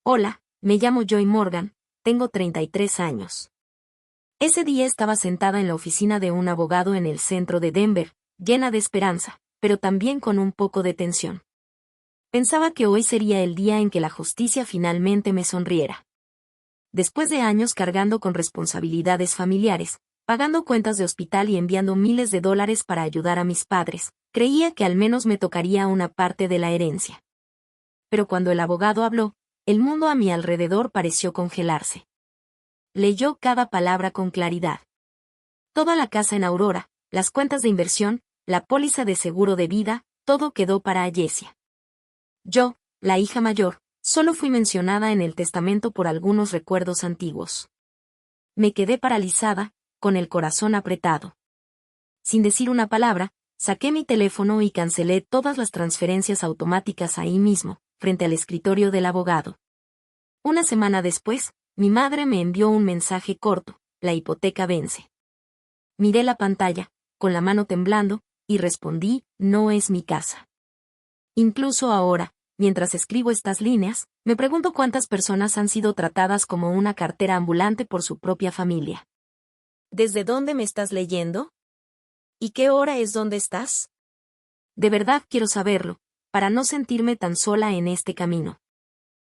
Hola, me llamo Joy Morgan, tengo 33 años. Ese día estaba sentada en la oficina de un abogado en el centro de Denver, llena de esperanza, pero también con un poco de tensión. Pensaba que hoy sería el día en que la justicia finalmente me sonriera. Después de años cargando con responsabilidades familiares, pagando cuentas de hospital y enviando miles de dólares para ayudar a mis padres, creía que al menos me tocaría una parte de la herencia. Pero cuando el abogado habló, el mundo a mi alrededor pareció congelarse. Leyó cada palabra con claridad. Toda la casa en Aurora, las cuentas de inversión, la póliza de seguro de vida, todo quedó para Ayesia. Yo, la hija mayor, solo fui mencionada en el testamento por algunos recuerdos antiguos. Me quedé paralizada, con el corazón apretado. Sin decir una palabra, saqué mi teléfono y cancelé todas las transferencias automáticas ahí mismo, frente al escritorio del abogado. Una semana después, mi madre me envió un mensaje corto: la hipoteca vence. Miré la pantalla, con la mano temblando, y respondí: no es mi casa. Incluso ahora, mientras escribo estas líneas, me pregunto cuántas personas han sido tratadas como una cartera ambulante por su propia familia. ¿Desde dónde me estás leyendo? ¿Y qué hora es donde estás? De verdad quiero saberlo, para no sentirme tan sola en este camino.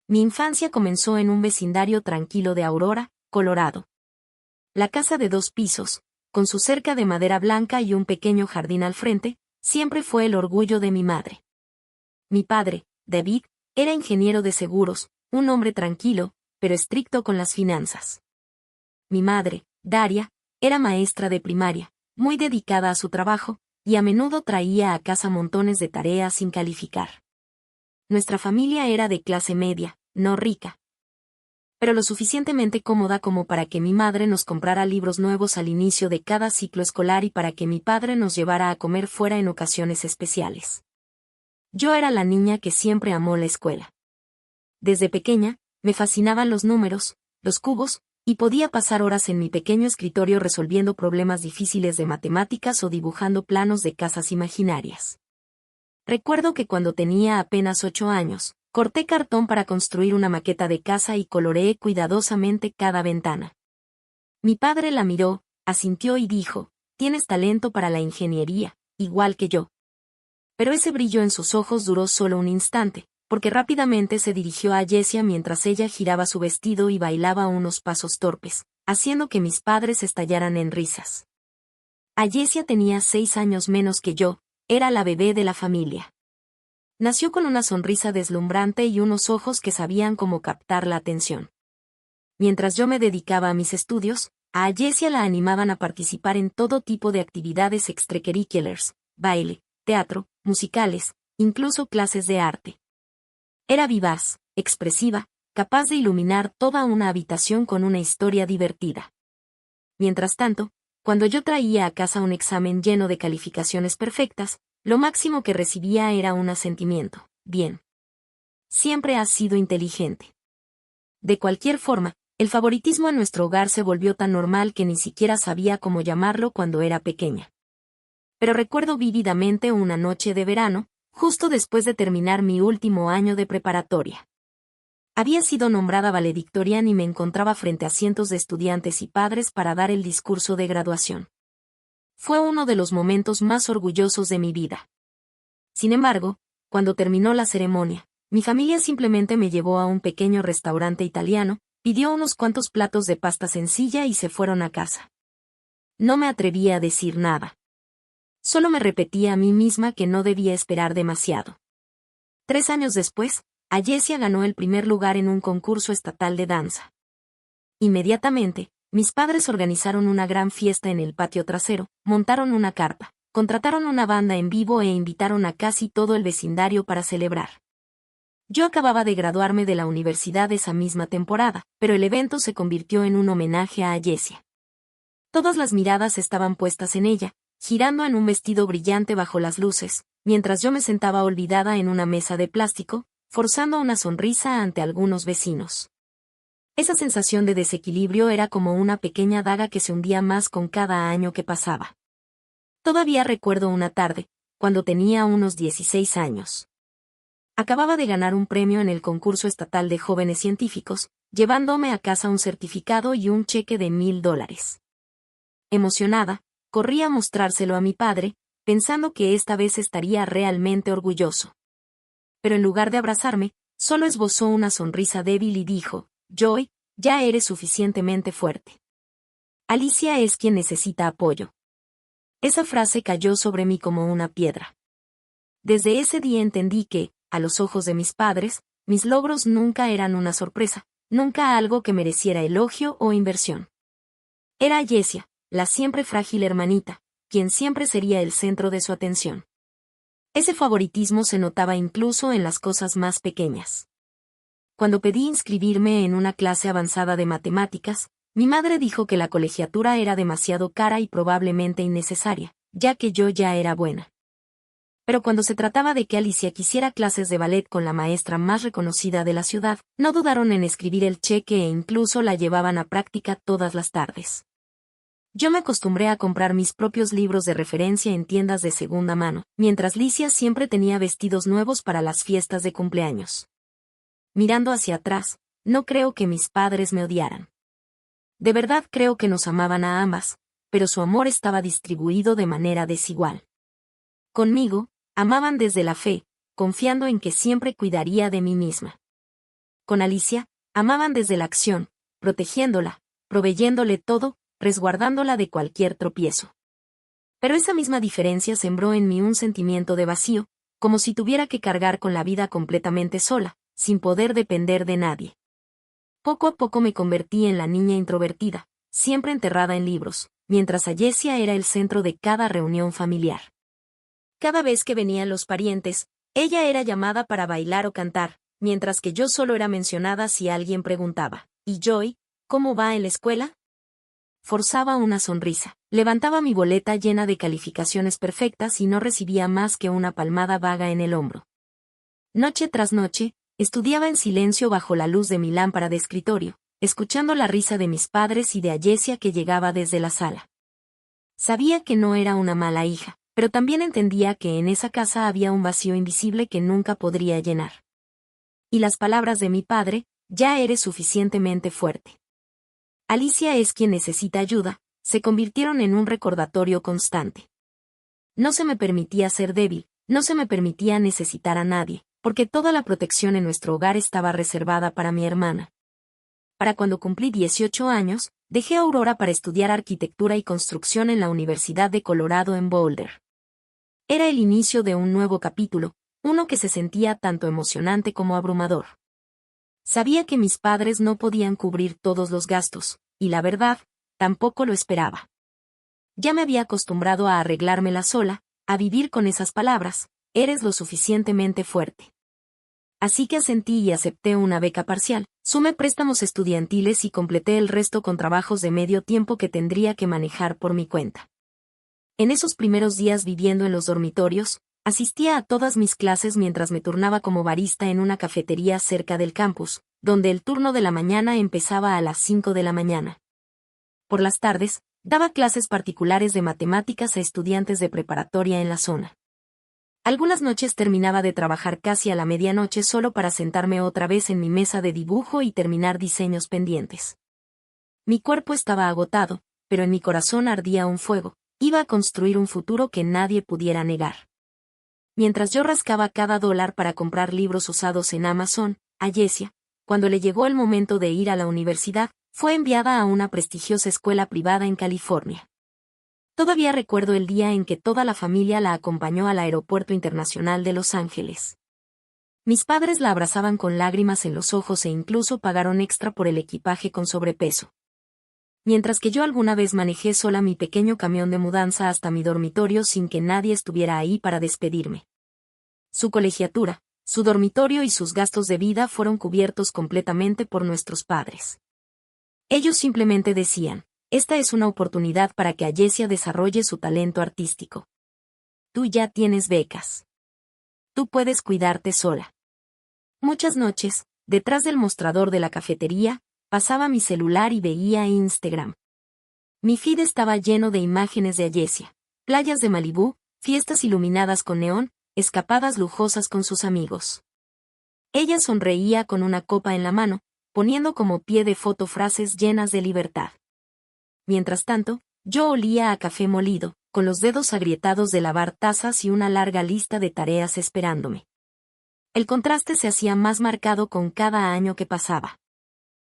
Mi infancia comenzó en un vecindario tranquilo de Aurora, Colorado. La casa de 2 pisos, con su cerca de madera blanca y un pequeño jardín al frente, siempre fue el orgullo de mi madre. Mi padre, David, era ingeniero de seguros, un hombre tranquilo, pero estricto con las finanzas. Mi madre, Daria, era maestra de primaria, muy dedicada a su trabajo, y a menudo traía a casa montones de tareas sin calificar. Nuestra familia era de clase media, no rica, pero lo suficientemente cómoda como para que mi madre nos comprara libros nuevos al inicio de cada ciclo escolar y para que mi padre nos llevara a comer fuera en ocasiones especiales. Yo era la niña que siempre amó la escuela. Desde pequeña, me fascinaban los números, los cubos, y podía pasar horas en mi pequeño escritorio resolviendo problemas difíciles de matemáticas o dibujando planos de casas imaginarias. Recuerdo que cuando tenía apenas 8 años, corté cartón para construir una maqueta de casa y coloreé cuidadosamente cada ventana. Mi padre la miró, asintió y dijo: tienes talento para la ingeniería, igual que yo. Pero ese brillo en sus ojos duró solo un instante, porque rápidamente se dirigió a Ayesia mientras ella giraba su vestido y bailaba unos pasos torpes, haciendo que mis padres estallaran en risas. Ayesia tenía 6 años menos que yo, era la bebé de la familia. Nació con una sonrisa deslumbrante y unos ojos que sabían cómo captar la atención. Mientras yo me dedicaba a mis estudios, a Ayesia la animaban a participar en todo tipo de actividades extracurriculars, baile, teatro, musicales, incluso clases de arte. Era vivaz, expresiva, capaz de iluminar toda una habitación con una historia divertida. Mientras tanto, cuando yo traía a casa un examen lleno de calificaciones perfectas, lo máximo que recibía era un asentimiento: bien. Siempre has sido inteligente. De cualquier forma, el favoritismo en nuestro hogar se volvió tan normal que ni siquiera sabía cómo llamarlo cuando era pequeña. Pero recuerdo vívidamente una noche de verano, justo después de terminar mi último año de preparatoria. Había sido nombrada valedictoriana y me encontraba frente a cientos de estudiantes y padres para dar el discurso de graduación. Fue uno de los momentos más orgullosos de mi vida. Sin embargo, cuando terminó la ceremonia, mi familia simplemente me llevó a un pequeño restaurante italiano, pidió unos cuantos platos de pasta sencilla y se fueron a casa. No me atrevía a decir nada. Solo me repetía a mí misma que no debía esperar demasiado. 3 años después, Ayesia ganó el primer lugar en un concurso estatal de danza. Inmediatamente, mis padres organizaron una gran fiesta en el patio trasero, montaron una carpa, contrataron una banda en vivo e invitaron a casi todo el vecindario para celebrar. Yo acababa de graduarme de la universidad esa misma temporada, pero el evento se convirtió en un homenaje a Ayesia. Todas las miradas estaban puestas en ella, girando en un vestido brillante bajo las luces, mientras yo me sentaba olvidada en una mesa de plástico, forzando una sonrisa ante algunos vecinos. Esa sensación de desequilibrio era como una pequeña daga que se hundía más con cada año que pasaba. Todavía recuerdo una tarde, cuando tenía unos 16 años. Acababa de ganar un premio en el concurso estatal de jóvenes científicos, llevándome a casa un certificado y un cheque de $1000. Emocionada, corrí a mostrárselo a mi padre, pensando que esta vez estaría realmente orgulloso. Pero en lugar de abrazarme, solo esbozó una sonrisa débil y dijo: Joy, ya eres suficientemente fuerte. Alicia es quien necesita apoyo. Esa frase cayó sobre mí como una piedra. Desde ese día entendí que, a los ojos de mis padres, mis logros nunca eran una sorpresa, nunca algo que mereciera elogio o inversión. Era Allesia, la siempre frágil hermanita, quien siempre sería el centro de su atención. Ese favoritismo se notaba incluso en las cosas más pequeñas. Cuando pedí inscribirme en una clase avanzada de matemáticas, mi madre dijo que la colegiatura era demasiado cara y probablemente innecesaria, ya que yo ya era buena. Pero cuando se trataba de que Alicia quisiera clases de ballet con la maestra más reconocida de la ciudad, no dudaron en escribir el cheque e incluso la llevaban a práctica todas las tardes. Yo me acostumbré a comprar mis propios libros de referencia en tiendas de segunda mano, mientras Licia siempre tenía vestidos nuevos para las fiestas de cumpleaños. Mirando hacia atrás, no creo que mis padres me odiaran. De verdad creo que nos amaban a ambas, pero su amor estaba distribuido de manera desigual. Conmigo, amaban desde la fe, confiando en que siempre cuidaría de mí misma. Con Alicia, amaban desde la acción, protegiéndola, proveyéndole todo, resguardándola de cualquier tropiezo. Pero esa misma diferencia sembró en mí un sentimiento de vacío, como si tuviera que cargar con la vida completamente sola, sin poder depender de nadie. Poco a poco me convertí en la niña introvertida, siempre enterrada en libros, mientras Allesia era el centro de cada reunión familiar. Cada vez que venían los parientes, ella era llamada para bailar o cantar, mientras que yo solo era mencionada si alguien preguntaba: ¿Y Joy, cómo va en la escuela? Forzaba una sonrisa, levantaba mi boleta llena de calificaciones perfectas y no recibía más que una palmada vaga en el hombro. Noche tras noche, estudiaba en silencio bajo la luz de mi lámpara de escritorio, escuchando la risa de mis padres y de Allesia que llegaba desde la sala. Sabía que no era una mala hija, pero también entendía que en esa casa había un vacío invisible que nunca podría llenar. Y las palabras de mi padre: ya eres suficientemente fuerte. Alicia es quien necesita ayuda, se convirtieron en un recordatorio constante. No se me permitía ser débil, no se me permitía necesitar a nadie, porque toda la protección en nuestro hogar estaba reservada para mi hermana. Para cuando cumplí 18 años, dejé a Aurora para estudiar arquitectura y construcción en la Universidad de Colorado en Boulder. Era el inicio de un nuevo capítulo, uno que se sentía tanto emocionante como abrumador. Sabía que mis padres no podían cubrir todos los gastos, y la verdad, tampoco lo esperaba. Ya me había acostumbrado a arreglármela sola, a vivir con esas palabras: eres lo suficientemente fuerte. Así que asentí y acepté una beca parcial, sumé préstamos estudiantiles y completé el resto con trabajos de medio tiempo que tendría que manejar por mi cuenta. En esos primeros días viviendo en los dormitorios, asistía a todas mis clases mientras me turnaba como barista en una cafetería cerca del campus, donde el turno de la mañana empezaba a las 5 de la mañana. Por las tardes, daba clases particulares de matemáticas a estudiantes de preparatoria en la zona. Algunas noches terminaba de trabajar casi a la medianoche solo para sentarme otra vez en mi mesa de dibujo y terminar diseños pendientes. Mi cuerpo estaba agotado, pero en mi corazón ardía un fuego: iba a construir un futuro que nadie pudiera negar. Mientras yo rascaba cada dólar para comprar libros usados en Amazon, Allesia, cuando le llegó el momento de ir a la universidad, fue enviada a una prestigiosa escuela privada en California. Todavía recuerdo el día en que toda la familia la acompañó al Aeropuerto Internacional de Los Ángeles. Mis padres la abrazaban con lágrimas en los ojos e incluso pagaron extra por el equipaje con sobrepeso. Mientras que yo alguna vez manejé sola mi pequeño camión de mudanza hasta mi dormitorio sin que nadie estuviera ahí para despedirme. Su colegiatura, su dormitorio y sus gastos de vida fueron cubiertos completamente por nuestros padres. Ellos simplemente decían: esta es una oportunidad para que Allesia desarrolle su talento artístico. Tú ya tienes becas. Tú puedes cuidarte sola. Muchas noches, detrás del mostrador de la cafetería, pasaba mi celular y veía Instagram. Mi feed estaba lleno de imágenes de Allesia: playas de Malibú, fiestas iluminadas con neón, escapadas lujosas con sus amigos. Ella sonreía con una copa en la mano, poniendo como pie de foto frases llenas de libertad. Mientras tanto, yo olía a café molido, con los dedos agrietados de lavar tazas y una larga lista de tareas esperándome. El contraste se hacía más marcado con cada año que pasaba.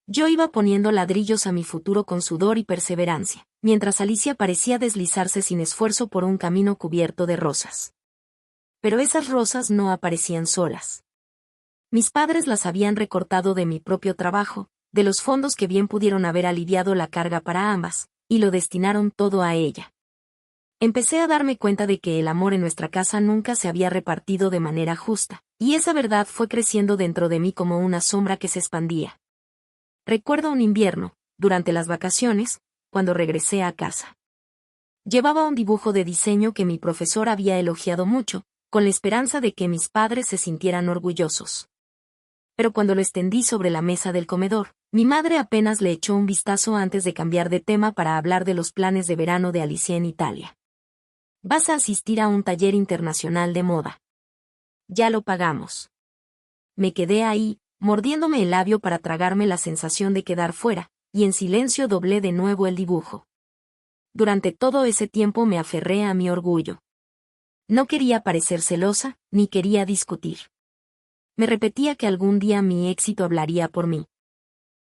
Yo iba poniendo ladrillos a mi futuro con sudor y perseverancia, mientras Alicia parecía deslizarse sin esfuerzo por un camino cubierto de rosas. Pero esas rosas no aparecían solas. Mis padres las habían recortado de mi propio trabajo, de los fondos que bien pudieron haber aliviado la carga para ambas, y lo destinaron todo a ella. Empecé a darme cuenta de que el amor en nuestra casa nunca se había repartido de manera justa, y esa verdad fue creciendo dentro de mí como una sombra que se expandía. Recuerdo un invierno, durante las vacaciones, cuando regresé a casa. Llevaba un dibujo de diseño que mi profesor había elogiado mucho, con la esperanza de que mis padres se sintieran orgullosos. Pero cuando lo extendí sobre la mesa del comedor, mi madre apenas le echó un vistazo antes de cambiar de tema para hablar de los planes de verano de Alicia en Italia. «Vas a asistir a un taller internacional de moda. Ya lo pagamos». Me quedé ahí, mordiéndome el labio para tragarme la sensación de quedar fuera, y en silencio doblé de nuevo el dibujo. Durante todo ese tiempo me aferré a mi orgullo. No quería parecer celosa, ni quería discutir. Me repetía que algún día mi éxito hablaría por mí.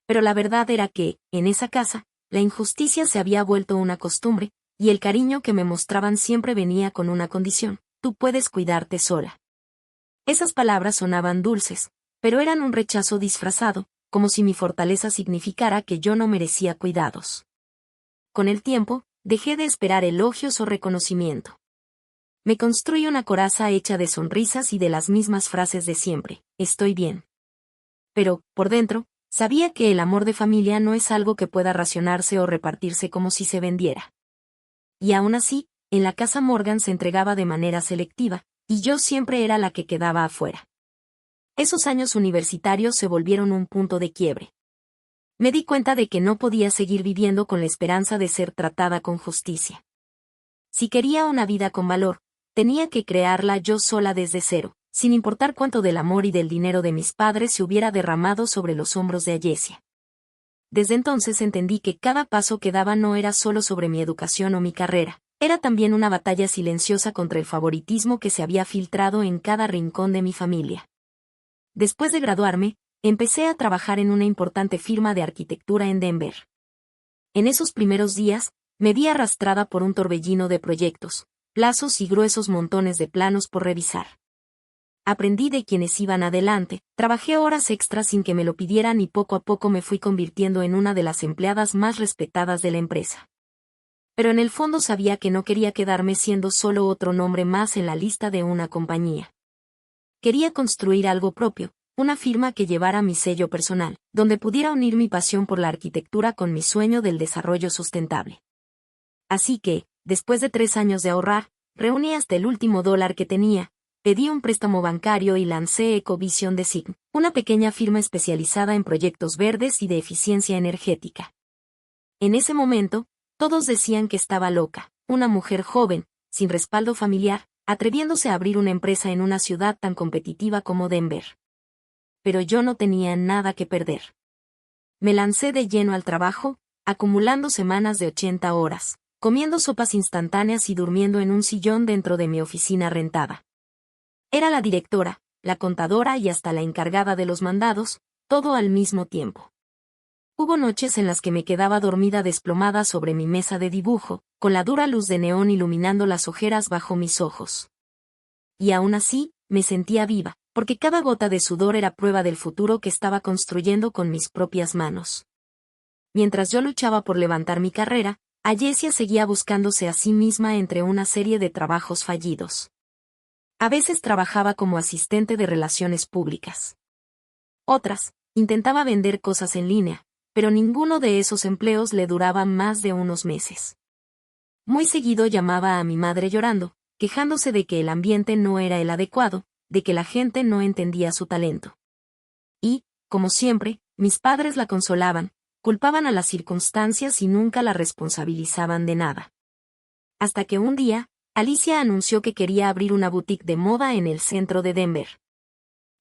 Pero la verdad era que, en esa casa, la injusticia se había vuelto una costumbre, y el cariño que me mostraban siempre venía con una condición: tú puedes cuidarte sola. Esas palabras sonaban dulces, pero eran un rechazo disfrazado, como si mi fortaleza significara que yo no merecía cuidados. Con el tiempo, dejé de esperar elogios o reconocimiento. Me construí una coraza hecha de sonrisas y de las mismas frases de siempre: estoy bien. Pero, por dentro, sabía que el amor de familia no es algo que pueda racionarse o repartirse como si se vendiera. Y aún así, en la casa Morgan se entregaba de manera selectiva, y yo siempre era la que quedaba afuera. Esos años universitarios se volvieron un punto de quiebre. Me di cuenta de que no podía seguir viviendo con la esperanza de ser tratada con justicia. Si quería una vida con valor, tenía que crearla yo sola desde cero, sin importar cuánto del amor y del dinero de mis padres se hubiera derramado sobre los hombros de Allesia. Desde entonces entendí que cada paso que daba no era solo sobre mi educación o mi carrera, era también una batalla silenciosa contra el favoritismo que se había filtrado en cada rincón de mi familia. Después de graduarme, empecé a trabajar en una importante firma de arquitectura en Denver. En esos primeros días, me vi arrastrada por un torbellino de proyectos, plazos y gruesos montones de planos por revisar. Aprendí de quienes iban adelante, trabajé horas extras sin que me lo pidieran y poco a poco me fui convirtiendo en una de las empleadas más respetadas de la empresa. Pero en el fondo sabía que no quería quedarme siendo solo otro nombre más en la lista de una compañía. Quería construir algo propio, una firma que llevara mi sello personal, donde pudiera unir mi pasión por la arquitectura con mi sueño del desarrollo sustentable. Así que, después de 3 años de ahorrar, reuní hasta el último dólar que tenía, pedí un préstamo bancario y lancé Ecovision Design, una pequeña firma especializada en proyectos verdes y de eficiencia energética. En ese momento, todos decían que estaba loca, una mujer joven, sin respaldo familiar, atreviéndose a abrir una empresa en una ciudad tan competitiva como Denver. Pero yo no tenía nada que perder. Me lancé de lleno al trabajo, acumulando semanas de 80 horas, comiendo sopas instantáneas y durmiendo en un sillón dentro de mi oficina rentada. Era la directora, la contadora y hasta la encargada de los mandados, todo al mismo tiempo. Hubo noches en las que me quedaba dormida desplomada sobre mi mesa de dibujo, con la dura luz de neón iluminando las ojeras bajo mis ojos. Y aún así, me sentía viva, porque cada gota de sudor era prueba del futuro que estaba construyendo con mis propias manos. Mientras yo luchaba por levantar mi carrera, Allesia seguía buscándose a sí misma entre una serie de trabajos fallidos. A veces trabajaba como asistente de relaciones públicas. Otras, intentaba vender cosas en línea, pero ninguno de esos empleos le duraba más de unos meses. Muy seguido llamaba a mi madre llorando, quejándose de que el ambiente no era el adecuado, de que la gente no entendía su talento. Y, como siempre, mis padres la consolaban, culpaban a las circunstancias y nunca la responsabilizaban de nada. Hasta que un día, Alicia anunció que quería abrir una boutique de moda en el centro de Denver.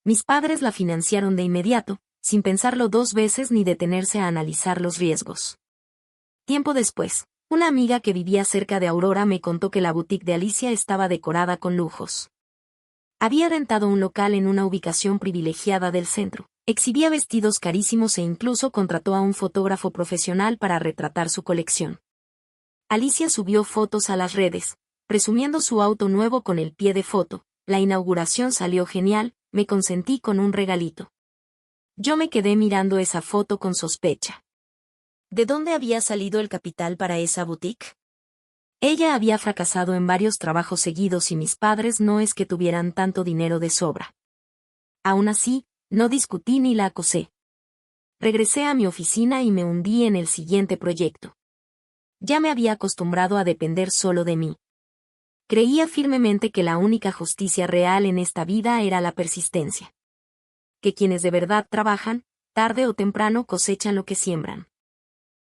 Mis padres la financiaron de inmediato, sin pensarlo dos veces ni detenerse a analizar los riesgos. Tiempo después, una amiga que vivía cerca de Aurora me contó que la boutique de Alicia estaba decorada con lujos. Había rentado un local en una ubicación privilegiada del centro, exhibía vestidos carísimos e incluso contrató a un fotógrafo profesional para retratar su colección. Alicia subió fotos a las redes, presumiendo su auto nuevo con el pie de foto. La inauguración salió genial, me consentí con un regalito. Yo me quedé mirando esa foto con sospecha. ¿De dónde había salido el capital para esa boutique? Ella había fracasado en varios trabajos seguidos y mis padres no es que tuvieran tanto dinero de sobra. Aún así, no discutí ni la acosé. Regresé a mi oficina y me hundí en el siguiente proyecto. Ya me había acostumbrado a depender solo de mí. Creía firmemente que la única justicia real en esta vida era la persistencia. Que quienes de verdad trabajan, tarde o temprano cosechan lo que siembran.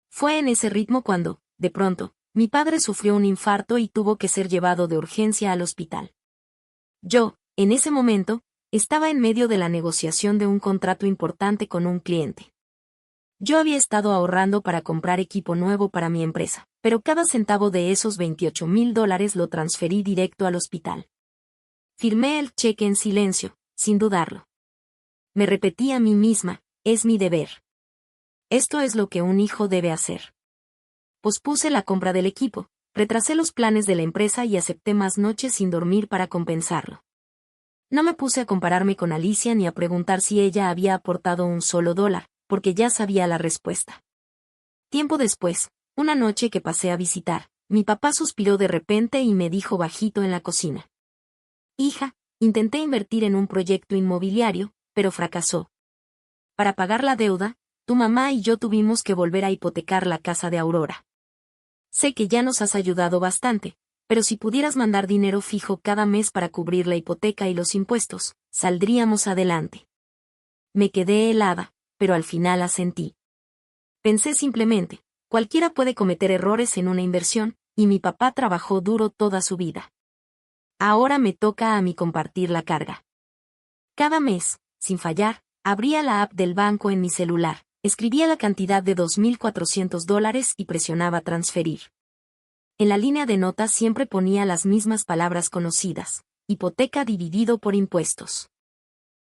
Fue en ese ritmo cuando, de pronto, mi padre sufrió un infarto y tuvo que ser llevado de urgencia al hospital. Yo, en ese momento, estaba en medio de la negociación de un contrato importante con un cliente. Yo había estado ahorrando para comprar equipo nuevo para mi empresa, pero cada centavo de esos $28,000 lo transferí directo al hospital. Firmé el cheque en silencio, sin dudarlo. Me repetí a mí misma, es mi deber. Esto es lo que un hijo debe hacer. Pospuse la compra del equipo, retrasé los planes de la empresa y acepté más noches sin dormir para compensarlo. No me puse a compararme con Alicia ni a preguntar si ella había aportado un solo dólar, porque ya sabía la respuesta. Tiempo después, una noche que pasé a visitar, mi papá suspiró de repente y me dijo bajito en la cocina. Hija, intenté invertir en un proyecto inmobiliario, pero fracasó. Para pagar la deuda, tu mamá y yo tuvimos que volver a hipotecar la casa de Aurora. Sé que ya nos has ayudado bastante, pero si pudieras mandar dinero fijo cada mes para cubrir la hipoteca y los impuestos, saldríamos adelante. Me quedé helada, pero al final asentí. Pensé simplemente, cualquiera puede cometer errores en una inversión, y mi papá trabajó duro toda su vida. Ahora me toca a mí compartir la carga. Cada mes, sin fallar, abría la app del banco en mi celular, escribía la cantidad de $2,400 y presionaba transferir. En la línea de notas siempre ponía las mismas palabras conocidas: hipoteca dividido por impuestos.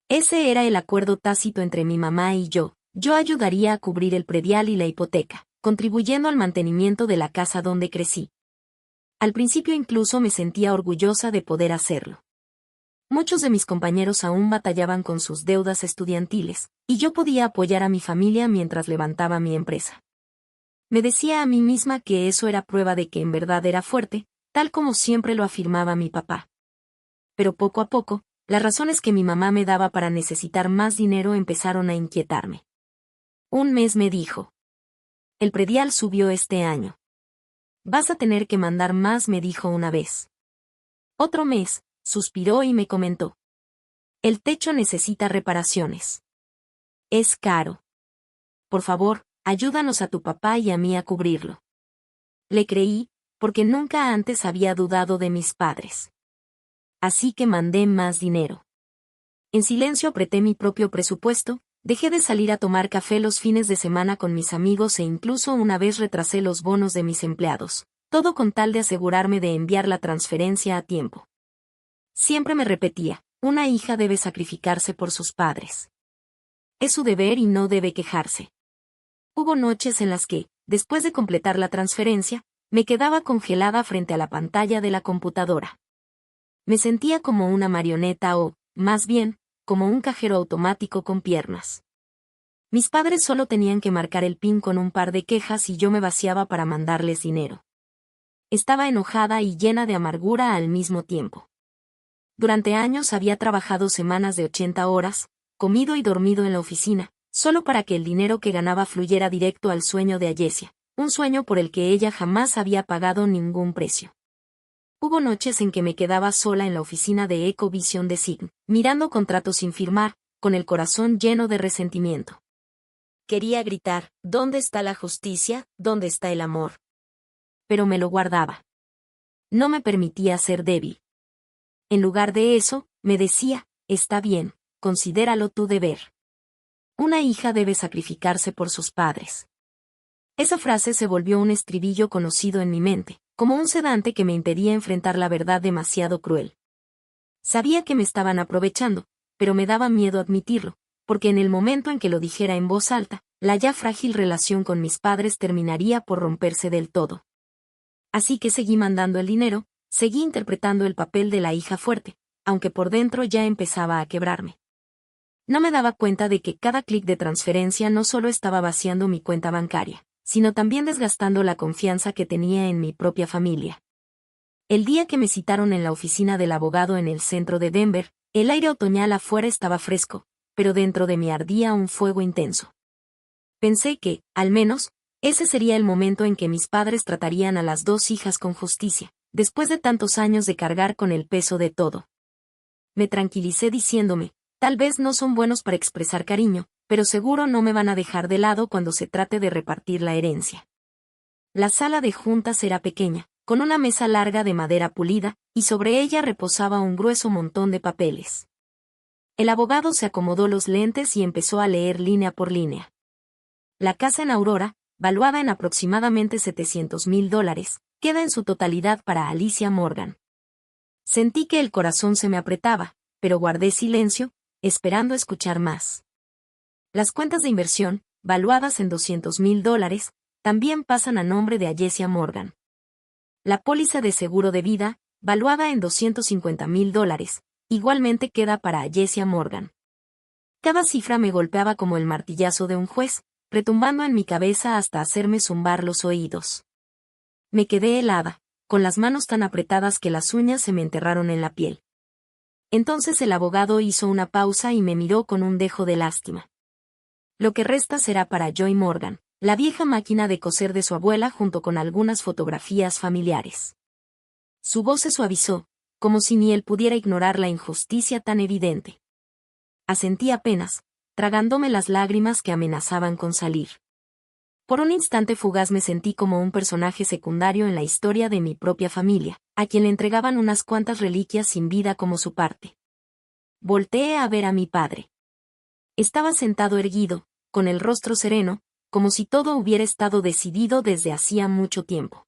Ese era el acuerdo tácito entre mi mamá y yo. Yo ayudaría a cubrir el predial y la hipoteca, contribuyendo al mantenimiento de la casa donde crecí. Al principio incluso me sentía orgullosa de poder hacerlo. Muchos de mis compañeros aún batallaban con sus deudas estudiantiles, y yo podía apoyar a mi familia mientras levantaba mi empresa. Me decía a mí misma que eso era prueba de que en verdad era fuerte, tal como siempre lo afirmaba mi papá. Pero poco a poco, las razones que mi mamá me daba para necesitar más dinero empezaron a inquietarme. Un mes me dijo: el predial subió este año. Vas a tener que mandar más, me dijo una vez. Otro mes, suspiró y me comentó: el techo necesita reparaciones. Es caro. Por favor, ayúdanos a tu papá y a mí a cubrirlo. Le creí, porque nunca antes había dudado de mis padres. Así que mandé más dinero. En silencio apreté mi propio presupuesto, dejé de salir a tomar café los fines de semana con mis amigos e incluso una vez retrasé los bonos de mis empleados, todo con tal de asegurarme de enviar la transferencia a tiempo. Siempre me repetía: una hija debe sacrificarse por sus padres. Es su deber y no debe quejarse. Hubo noches en las que, después de completar la transferencia, me quedaba congelada frente a la pantalla de la computadora. Me sentía como una marioneta o, más bien, como un cajero automático con piernas. Mis padres solo tenían que marcar el PIN con un par de quejas y yo me vaciaba para mandarles dinero. Estaba enojada y llena de amargura al mismo tiempo. Durante años había trabajado semanas de 80 horas, comido y dormido en la oficina, solo para que el dinero que ganaba fluyera directo al sueño de Allesia, un sueño por el que ella jamás había pagado ningún precio. Hubo noches en que me quedaba sola en la oficina de Ecovision de Sign, mirando contratos sin firmar, con el corazón lleno de resentimiento. Quería gritar: ¿dónde está la justicia? ¿Dónde está el amor? Pero me lo guardaba. No me permitía ser débil. En lugar de eso, me decía: está bien, considéralo tu deber. Una hija debe sacrificarse por sus padres. Esa frase se volvió un estribillo conocido en mi mente, como un sedante que me impedía enfrentar la verdad demasiado cruel. Sabía que me estaban aprovechando, pero me daba miedo admitirlo, porque en el momento en que lo dijera en voz alta, la ya frágil relación con mis padres terminaría por romperse del todo. Así que seguí mandando el dinero, seguí interpretando el papel de la hija fuerte, aunque por dentro ya empezaba a quebrarme. No me daba cuenta de que cada clic de transferencia no solo estaba vaciando mi cuenta bancaria, sino también desgastando la confianza que tenía en mi propia familia. El día que me citaron en la oficina del abogado en el centro de Denver, el aire otoñal afuera estaba fresco, pero dentro de mí ardía un fuego intenso. Pensé que, al menos, ese sería el momento en que mis padres tratarían a las dos hijas con justicia, después de tantos años de cargar con el peso de todo. Me tranquilicé diciéndome, tal vez no son buenos para expresar cariño, pero seguro no me van a dejar de lado cuando se trate de repartir la herencia. La sala de juntas era pequeña, con una mesa larga de madera pulida, y sobre ella reposaba un grueso montón de papeles. El abogado se acomodó los lentes y empezó a leer línea por línea. La casa en Aurora, valuada en aproximadamente $700,000, queda en su totalidad para Alicia Morgan. Sentí que el corazón se me apretaba, pero guardé silencio, esperando escuchar más. Las cuentas de inversión, valuadas en $200,000, también pasan a nombre de Alicia Morgan. La póliza de seguro de vida, valuada en $250,000, igualmente queda para Alicia Morgan. Cada cifra me golpeaba como el martillazo de un juez, retumbando en mi cabeza hasta hacerme zumbar los oídos. Me quedé helada, con las manos tan apretadas que las uñas se me enterraron en la piel. Entonces el abogado hizo una pausa y me miró con un dejo de lástima. Lo que resta será para Joy Morgan, la vieja máquina de coser de su abuela junto con algunas fotografías familiares. Su voz se suavizó, como si ni él pudiera ignorar la injusticia tan evidente. Asentí apenas, tragándome las lágrimas que amenazaban con salir. Por un instante fugaz me sentí como un personaje secundario en la historia de mi propia familia, a quien le entregaban unas cuantas reliquias sin vida como su parte. Volteé a ver a mi padre. Estaba sentado erguido, con el rostro sereno, como si todo hubiera estado decidido desde hacía mucho tiempo.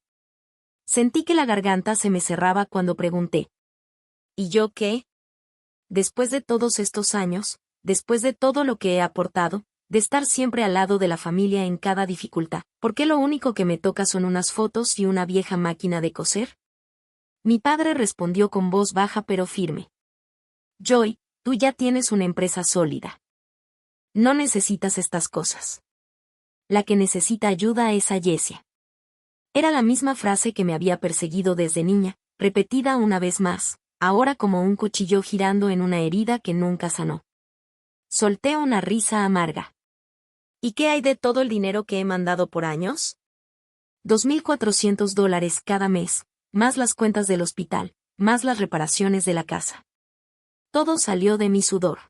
Sentí que la garganta se me cerraba cuando pregunté: ¿y yo qué? Después de todos estos años, después de todo lo que he aportado, de estar siempre al lado de la familia en cada dificultad, ¿por qué lo único que me toca son unas fotos y una vieja máquina de coser? Mi padre respondió con voz baja pero firme: Joy, tú ya tienes una empresa sólida. No necesitas estas cosas. La que necesita ayuda es Alicia. Era la misma frase que me había perseguido desde niña, repetida una vez más, ahora como un cuchillo girando en una herida que nunca sanó. Solté una risa amarga. ¿Y qué hay de todo el dinero que he mandado por años? $2,400 cada mes, más las cuentas del hospital, más las reparaciones de la casa. Todo salió de mi sudor.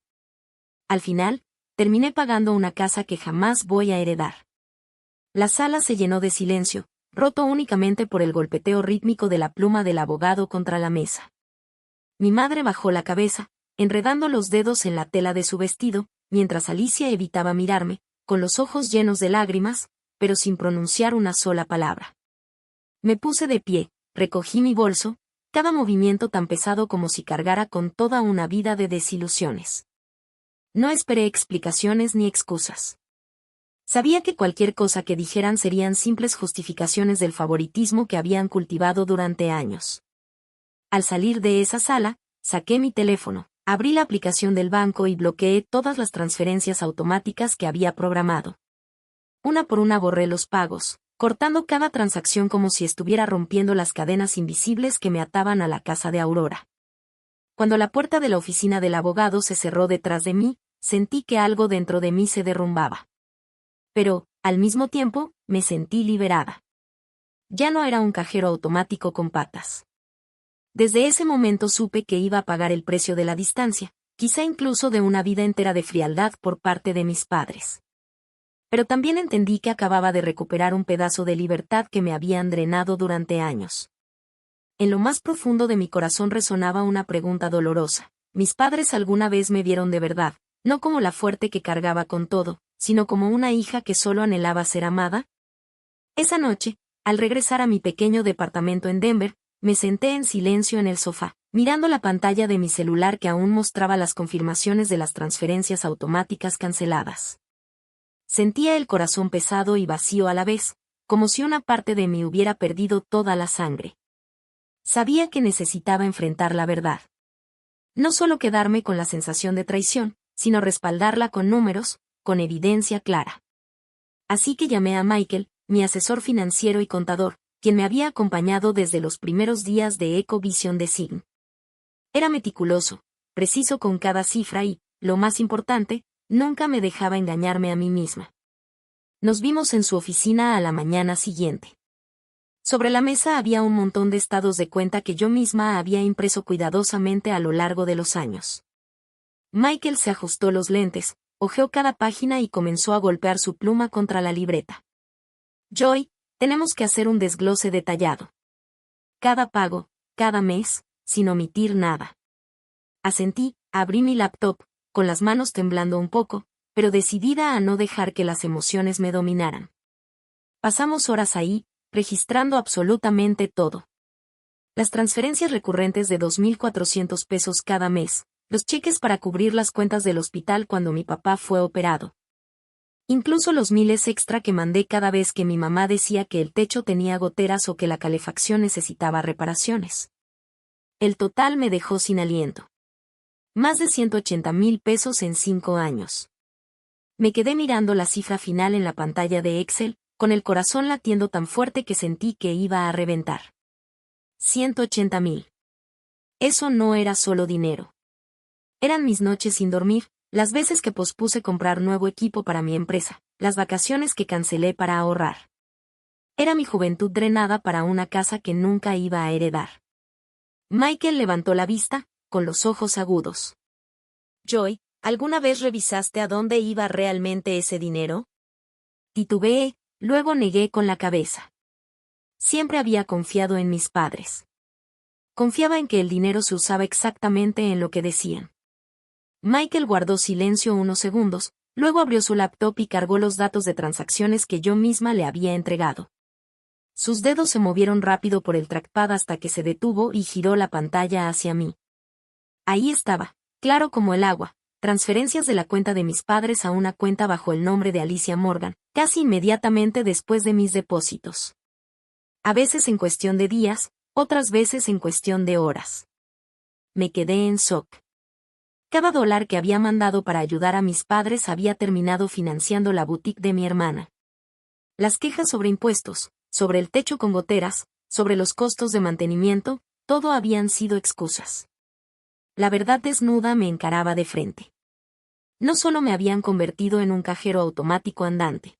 Al final, terminé pagando una casa que jamás voy a heredar. La sala se llenó de silencio, roto únicamente por el golpeteo rítmico de la pluma del abogado contra la mesa. Mi madre bajó la cabeza, enredando los dedos en la tela de su vestido, mientras Alicia evitaba mirarme, con los ojos llenos de lágrimas, pero sin pronunciar una sola palabra. Me puse de pie, recogí mi bolso, cada movimiento tan pesado como si cargara con toda una vida de desilusiones. No esperé explicaciones ni excusas. Sabía que cualquier cosa que dijeran serían simples justificaciones del favoritismo que habían cultivado durante años. Al salir de esa sala, saqué mi teléfono, abrí la aplicación del banco y bloqueé todas las transferencias automáticas que había programado. Una por una borré los pagos, cortando cada transacción como si estuviera rompiendo las cadenas invisibles que me ataban a la casa de Aurora. Cuando la puerta de la oficina del abogado se cerró detrás de mí, sentí que algo dentro de mí se derrumbaba. Pero, al mismo tiempo, me sentí liberada. Ya no era un cajero automático con patas. Desde ese momento supe que iba a pagar el precio de la distancia, quizá incluso de una vida entera de frialdad por parte de mis padres. Pero también entendí que acababa de recuperar un pedazo de libertad que me habían drenado durante años. En lo más profundo de mi corazón resonaba una pregunta dolorosa: mis padres alguna vez me vieron de verdad, no como la fuerte que cargaba con todo, sino como una hija que solo anhelaba ser amada? Esa noche, al regresar a mi pequeño departamento en Denver, me senté en silencio en el sofá, mirando la pantalla de mi celular que aún mostraba las confirmaciones de las transferencias automáticas canceladas. Sentía el corazón pesado y vacío a la vez, como si una parte de mí hubiera perdido toda la sangre. Sabía que necesitaba enfrentar la verdad. No solo quedarme con la sensación de traición, sino respaldarla con números, con evidencia clara. Así que llamé a Michael, mi asesor financiero y contador, quien me había acompañado desde los primeros días de Ecovision de Sign. Era meticuloso, preciso con cada cifra y, lo más importante, nunca me dejaba engañarme a mí misma. Nos vimos en su oficina a la mañana siguiente. Sobre la mesa había un montón de estados de cuenta que yo misma había impreso cuidadosamente a lo largo de los años. Michael se ajustó los lentes, hojeó cada página y comenzó a golpear su pluma contra la libreta. Joy, tenemos que hacer un desglose detallado. Cada pago, cada mes, sin omitir nada. Asentí, abrí mi laptop, con las manos temblando un poco, pero decidida a no dejar que las emociones me dominaran. Pasamos horas ahí, registrando absolutamente todo. Las transferencias recurrentes de $2,400 cada mes, los cheques para cubrir las cuentas del hospital cuando mi papá fue operado. Incluso los miles extra que mandé cada vez que mi mamá decía que el techo tenía goteras o que la calefacción necesitaba reparaciones. El total me dejó sin aliento. Más de $180,000 en 5 años. Me quedé mirando la cifra final en la pantalla de Excel, con el corazón latiendo tan fuerte que sentí que iba a reventar. 180,000. Eso no era solo dinero. Eran mis noches sin dormir, las veces que pospuse comprar nuevo equipo para mi empresa, las vacaciones que cancelé para ahorrar. Era mi juventud drenada para una casa que nunca iba a heredar. Michael levantó la vista, con los ojos agudos. Joy, ¿alguna vez revisaste a dónde iba realmente ese dinero? Titubeé, luego negué con la cabeza. Siempre había confiado en mis padres. Confiaba en que el dinero se usaba exactamente en lo que decían. Michael guardó silencio unos segundos, luego abrió su laptop y cargó los datos de transacciones que yo misma le había entregado. Sus dedos se movieron rápido por el trackpad hasta que se detuvo y giró la pantalla hacia mí. Ahí estaba, claro como el agua, transferencias de la cuenta de mis padres a una cuenta bajo el nombre de Alicia Morgan, casi inmediatamente después de mis depósitos. A veces en cuestión de días, otras veces en cuestión de horas. Me quedé en shock. Cada dólar que había mandado para ayudar a mis padres había terminado financiando la boutique de mi hermana. Las quejas sobre impuestos, sobre el techo con goteras, sobre los costos de mantenimiento, todo habían sido excusas. La verdad desnuda me encaraba de frente. No solo me habían convertido en un cajero automático andante.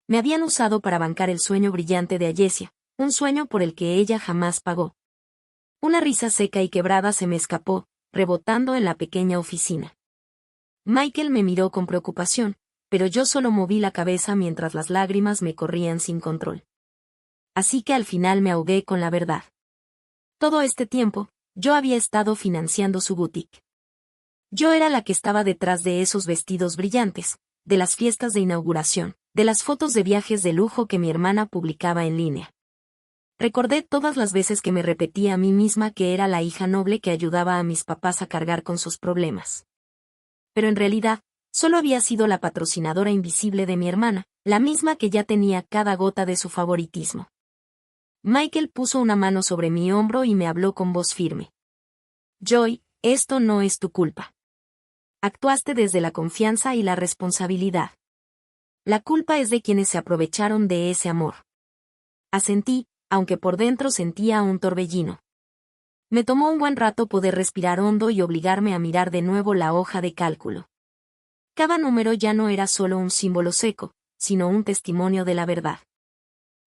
Me habían usado para bancar el sueño brillante de Allesia, un sueño por el que ella jamás pagó. Una risa seca y quebrada se me escapó, rebotando en la pequeña oficina. Michael me miró con preocupación, pero yo solo moví la cabeza mientras las lágrimas me corrían sin control. Así que al final me ahogué con la verdad. Todo este tiempo, yo había estado financiando su boutique. Yo era la que estaba detrás de esos vestidos brillantes, de las fiestas de inauguración, de las fotos de viajes de lujo que mi hermana publicaba en línea. Recordé todas las veces que me repetía a mí misma que era la hija noble que ayudaba a mis papás a cargar con sus problemas. Pero en realidad, solo había sido la patrocinadora invisible de mi hermana, la misma que ya tenía cada gota de su favoritismo. Michael puso una mano sobre mi hombro y me habló con voz firme. Joy, esto no es tu culpa. Actuaste desde la confianza y la responsabilidad. La culpa es de quienes se aprovecharon de ese amor. Asentí, aunque por dentro sentía un torbellino. Me tomó un buen rato poder respirar hondo y obligarme a mirar de nuevo la hoja de cálculo. Cada número ya no era solo un símbolo seco, sino un testimonio de la verdad.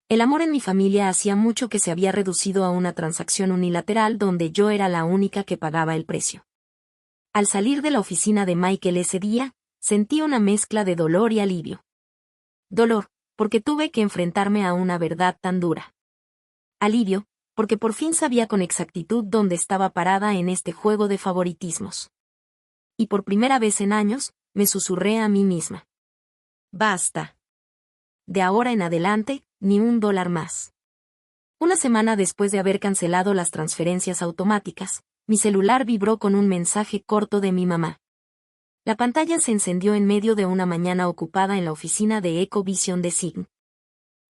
El amor en mi familia hacía mucho que se había reducido a una transacción unilateral donde yo era la única que pagaba el precio. Al salir de la oficina de Michael ese día, sentí una mezcla de dolor y alivio. Dolor, porque tuve que enfrentarme a una verdad tan dura. Alivio, porque por fin sabía con exactitud dónde estaba parada en este juego de favoritismos. Y por primera vez en años, me susurré a mí misma. Basta. De ahora en adelante, ni $1 más. Una semana después de haber cancelado las transferencias automáticas, mi celular vibró con un mensaje corto de mi mamá. La pantalla se encendió en medio de una mañana ocupada en la oficina de Ecovision de Sign.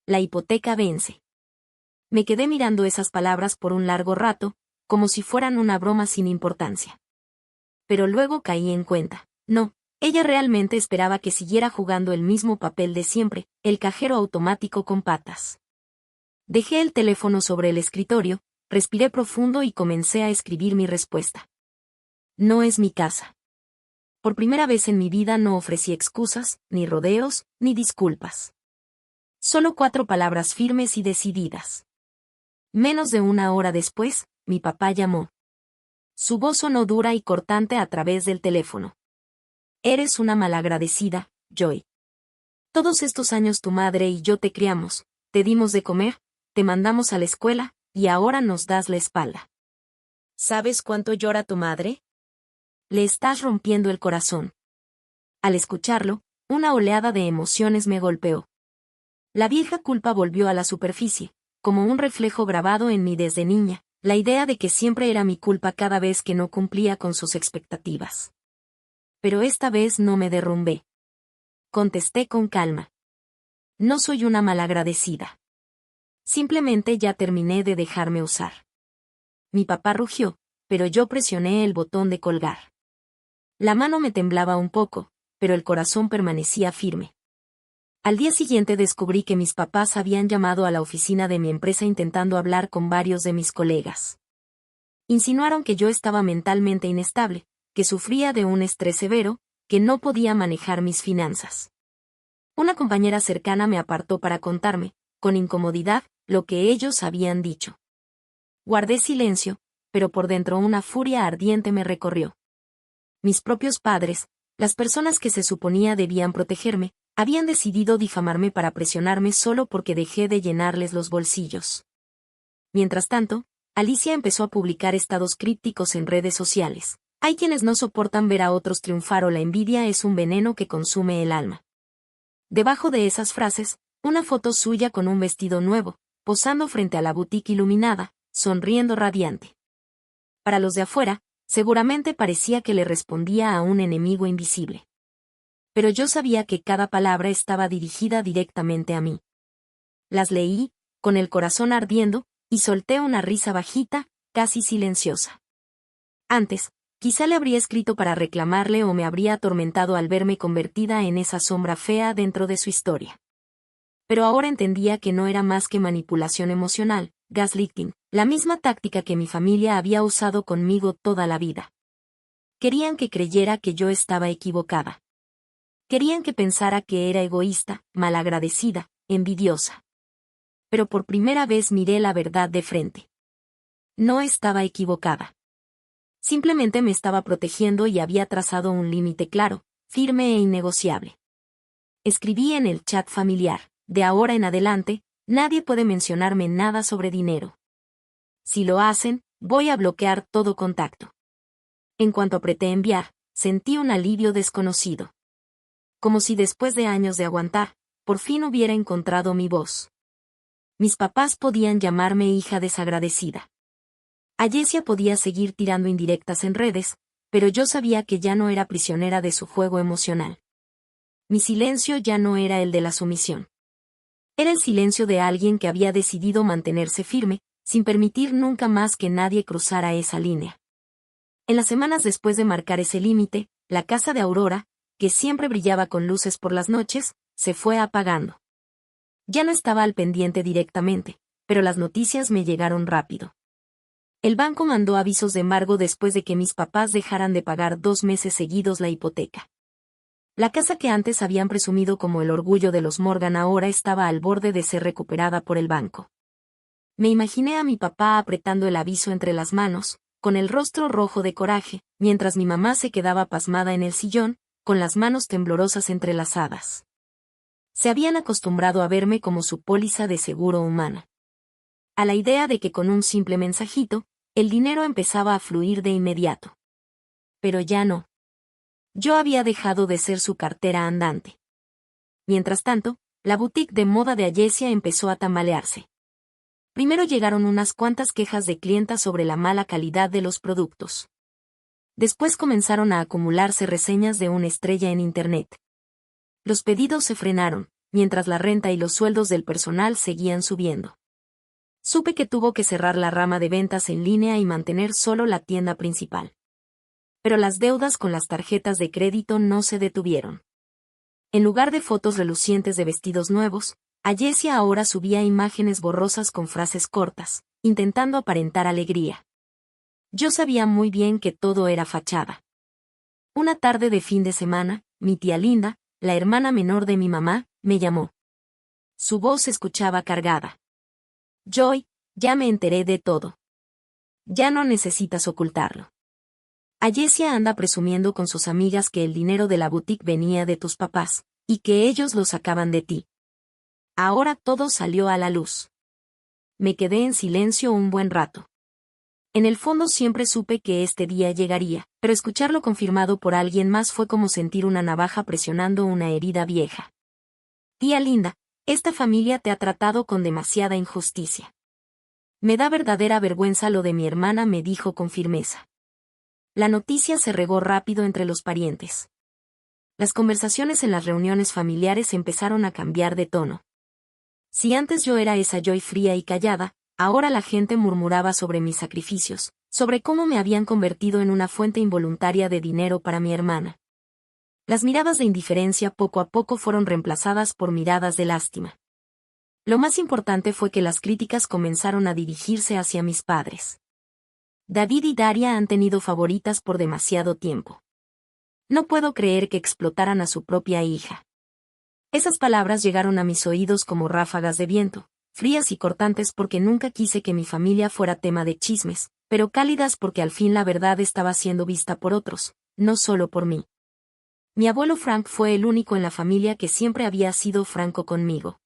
La hipoteca vence. Me quedé mirando esas palabras por un largo rato, como si fueran una broma sin importancia. Pero luego caí en cuenta. No, ella realmente esperaba que siguiera jugando el mismo papel de siempre, el cajero automático con patas. Dejé el teléfono sobre el escritorio, respiré profundo y comencé a escribir mi respuesta. No es mi casa. Por primera vez en mi vida no ofrecí excusas, ni rodeos, ni disculpas. Solo 4 palabras firmes y decididas. Menos de una hora después, mi papá llamó. Su voz sonó dura y cortante a través del teléfono. Eres una malagradecida, Joy. Todos estos años tu madre y yo te criamos, te dimos de comer, te mandamos a la escuela, y ahora nos das la espalda. ¿Sabes cuánto llora tu madre? Le estás rompiendo el corazón. Al escucharlo, una oleada de emociones me golpeó. La vieja culpa volvió a la superficie, como un reflejo grabado en mí desde niña, la idea de que siempre era mi culpa cada vez que no cumplía con sus expectativas. Pero esta vez no me derrumbé. Contesté con calma. No soy una malagradecida. Simplemente ya terminé de dejarme usar. Mi papá rugió, pero yo presioné el botón de colgar. La mano me temblaba un poco, pero el corazón permanecía firme. Al día siguiente descubrí que mis papás habían llamado a la oficina de mi empresa intentando hablar con varios de mis colegas. Insinuaron que yo estaba mentalmente inestable, que sufría de un estrés severo, que no podía manejar mis finanzas. Una compañera cercana me apartó para contarme, con incomodidad, lo que ellos habían dicho. Guardé silencio, pero por dentro una furia ardiente me recorrió. Mis propios padres, las personas que se suponía debían protegerme, habían decidido difamarme para presionarme solo porque dejé de llenarles los bolsillos. Mientras tanto, Alicia empezó a publicar estados crípticos en redes sociales. Hay quienes no soportan ver a otros triunfar o la envidia es un veneno que consume el alma. Debajo de esas frases, una foto suya con un vestido nuevo, posando frente a la boutique iluminada, sonriendo radiante. Para los de afuera, seguramente parecía que le respondía a un enemigo invisible. Pero yo sabía que cada palabra estaba dirigida directamente a mí. Las leí, con el corazón ardiendo, y solté una risa bajita, casi silenciosa. Antes, quizá le habría escrito para reclamarle o me habría atormentado al verme convertida en esa sombra fea dentro de su historia. Pero ahora entendía que no era más que manipulación emocional, gaslighting, la misma táctica que mi familia había usado conmigo toda la vida. Querían que creyera que yo estaba equivocada. Querían que pensara que era egoísta, malagradecida, envidiosa. Pero por primera vez miré la verdad de frente. No estaba equivocada. Simplemente me estaba protegiendo y había trazado un límite claro, firme e innegociable. Escribí en el chat familiar, de ahora en adelante, nadie puede mencionarme nada sobre dinero. Si lo hacen, voy a bloquear todo contacto. En cuanto apreté enviar, sentí un alivio desconocido. Como si después de años de aguantar, por fin hubiera encontrado mi voz. Mis papás podían llamarme hija desagradecida. Allesia podía seguir tirando indirectas en redes, pero yo sabía que ya no era prisionera de su juego emocional. Mi silencio ya no era el de la sumisión. Era el silencio de alguien que había decidido mantenerse firme, sin permitir nunca más que nadie cruzara esa línea. En las semanas después de marcar ese límite, la casa de Aurora, que siempre brillaba con luces por las noches, se fue apagando. Ya no estaba al pendiente directamente, pero las noticias me llegaron rápido. El banco mandó avisos de embargo después de que mis papás dejaran de pagar 2 meses seguidos la hipoteca. La casa que antes habían presumido como el orgullo de los Morgan ahora estaba al borde de ser recuperada por el banco. Me imaginé a mi papá apretando el aviso entre las manos, con el rostro rojo de coraje, mientras mi mamá se quedaba pasmada en el sillón, con las manos temblorosas entrelazadas. Se habían acostumbrado a verme como su póliza de seguro humana. a la idea de que con un simple mensajito, el dinero empezaba a fluir de inmediato. Pero ya no. Yo había dejado de ser su cartera andante. Mientras tanto, la boutique de moda de Ayesia empezó a tambalearse. Primero llegaron unas cuantas quejas de clientas sobre la mala calidad de los productos. Después comenzaron a acumularse reseñas de una estrella en Internet. Los pedidos se frenaron, mientras la renta y los sueldos del personal seguían subiendo. Supe que tuvo que cerrar la rama de ventas en línea y mantener solo la tienda principal. Pero las deudas con las tarjetas de crédito no se detuvieron. En lugar de fotos relucientes de vestidos nuevos, Ayesia ahora subía imágenes borrosas con frases cortas, intentando aparentar alegría. Yo sabía muy bien que todo era fachada. Una tarde de fin de semana, mi tía Linda, la hermana menor de mi mamá, me llamó. Su voz se escuchaba cargada. Joy, ya me enteré de todo. Ya no necesitas ocultarlo. Ayesia anda presumiendo con sus amigas que el dinero de la boutique venía de tus papás, y que ellos lo sacaban de ti. Ahora todo salió a la luz. Me quedé en silencio un buen rato. En el fondo siempre supe que este día llegaría, pero escucharlo confirmado por alguien más fue como sentir una navaja presionando una herida vieja. Tía Linda, esta familia te ha tratado con demasiada injusticia. Me da verdadera vergüenza lo de mi hermana, me dijo con firmeza. La noticia se regó rápido entre los parientes. Las conversaciones en las reuniones familiares empezaron a cambiar de tono. Si antes yo era esa Joy fría y callada, ahora la gente murmuraba sobre mis sacrificios, sobre cómo me habían convertido en una fuente involuntaria de dinero para mi hermana. Las miradas de indiferencia poco a poco fueron reemplazadas por miradas de lástima. Lo más importante fue que las críticas comenzaron a dirigirse hacia mis padres. David y Daria han tenido favoritas por demasiado tiempo. No puedo creer que explotaran a su propia hija. Esas palabras llegaron a mis oídos como ráfagas de viento, frías y cortantes porque nunca quise que mi familia fuera tema de chismes, pero cálidas porque al fin la verdad estaba siendo vista por otros, no solo por mí. Mi abuelo Frank fue el único en la familia que siempre había sido franco conmigo.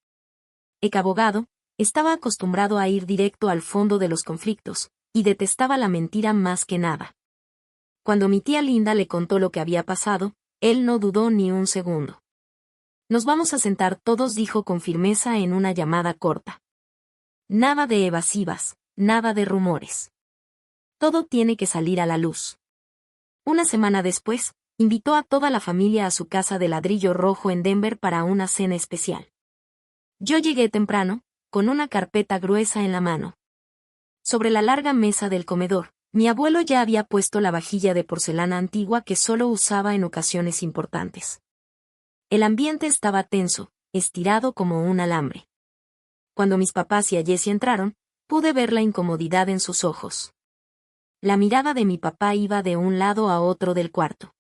Ex abogado, estaba acostumbrado a ir directo al fondo de los conflictos, y detestaba la mentira más que nada. Cuando mi tía Linda le contó lo que había pasado, él no dudó ni un segundo. Nos vamos a sentar todos, dijo con firmeza en una llamada corta. Nada de evasivas, nada de rumores. Todo tiene que salir a la luz. Una semana después, invitó a toda la familia a su casa de ladrillo rojo en Denver para una cena especial. Yo llegué temprano, con una carpeta gruesa en la mano. Sobre la larga mesa del comedor, mi abuelo ya había puesto la vajilla de porcelana antigua que solo usaba en ocasiones importantes. El ambiente estaba tenso, estirado como un alambre. Cuando mis papás y Ayesia entraron, pude ver la incomodidad en sus ojos. La mirada de mi papá iba de un lado a otro del cuarto.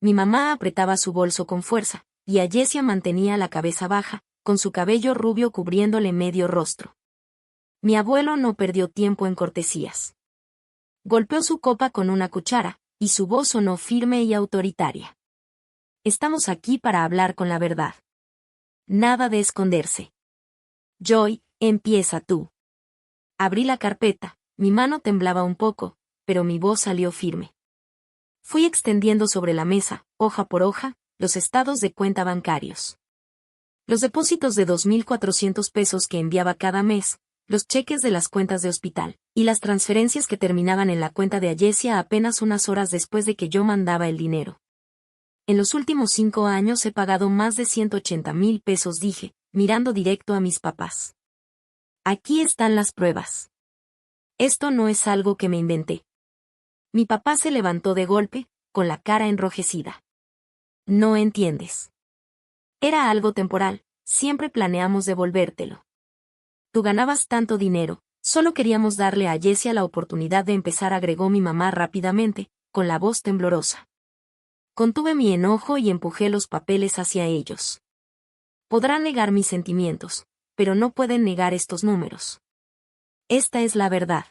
Mi mamá apretaba su bolso con fuerza, y Ayesia mantenía la cabeza baja, con su cabello rubio cubriéndole medio rostro. Mi abuelo no perdió tiempo en cortesías. Golpeó su copa con una cuchara, y su voz sonó firme y autoritaria. Estamos aquí para hablar con la verdad. Nada de esconderse. Joy, empieza tú. Abrí la carpeta, mi mano temblaba un poco, pero mi voz salió firme. Fui extendiendo sobre la mesa, hoja por hoja, los estados de cuenta bancarios. Los depósitos de 2.400 pesos que enviaba cada mes, los cheques de las cuentas de hospital, y las transferencias que terminaban en la cuenta de Ayesia apenas unas horas después de que yo mandaba el dinero. En los últimos 5 años he pagado más de 180,000 pesos, dije, mirando directo a mis papás. Aquí están las pruebas. Esto no es algo que me inventé. Mi papá se levantó de golpe, con la cara enrojecida. No entiendes. Era algo temporal, siempre planeamos devolvértelo. Tú ganabas tanto dinero, solo queríamos darle a Ayesia la oportunidad de empezar, agregó mi mamá rápidamente, con la voz temblorosa. Contuve mi enojo y empujé los papeles hacia ellos. Podrán negar mis sentimientos, pero no pueden negar estos números. Esta es la verdad.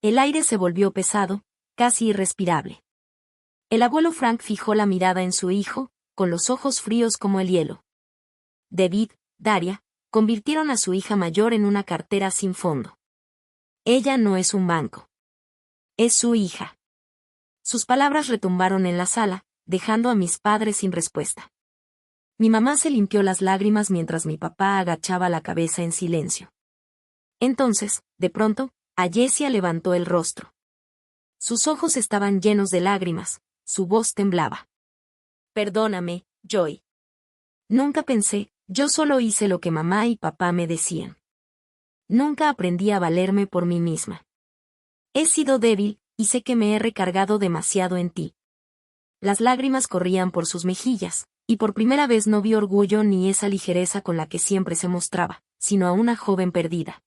El aire se volvió pesado, casi irrespirable. El abuelo Frank fijó la mirada en su hijo, con los ojos fríos como el hielo. David, Daria, convirtieron a su hija mayor en una cartera sin fondo. Ella no es un banco. Es su hija. Sus palabras retumbaron en la sala, dejando a mis padres sin respuesta. Mi mamá se limpió las lágrimas mientras mi papá agachaba la cabeza en silencio. Entonces, de pronto, Ayesia levantó el rostro. Sus ojos estaban llenos de lágrimas, su voz temblaba. Perdóname, Joy. Nunca pensé, yo solo hice lo que mamá y papá me decían. Nunca aprendí a valerme por mí misma. He sido débil, y sé que me he recargado demasiado en ti. Las lágrimas corrían por sus mejillas, y por primera vez no vi orgullo ni esa ligereza con la que siempre se mostraba, sino a una joven perdida.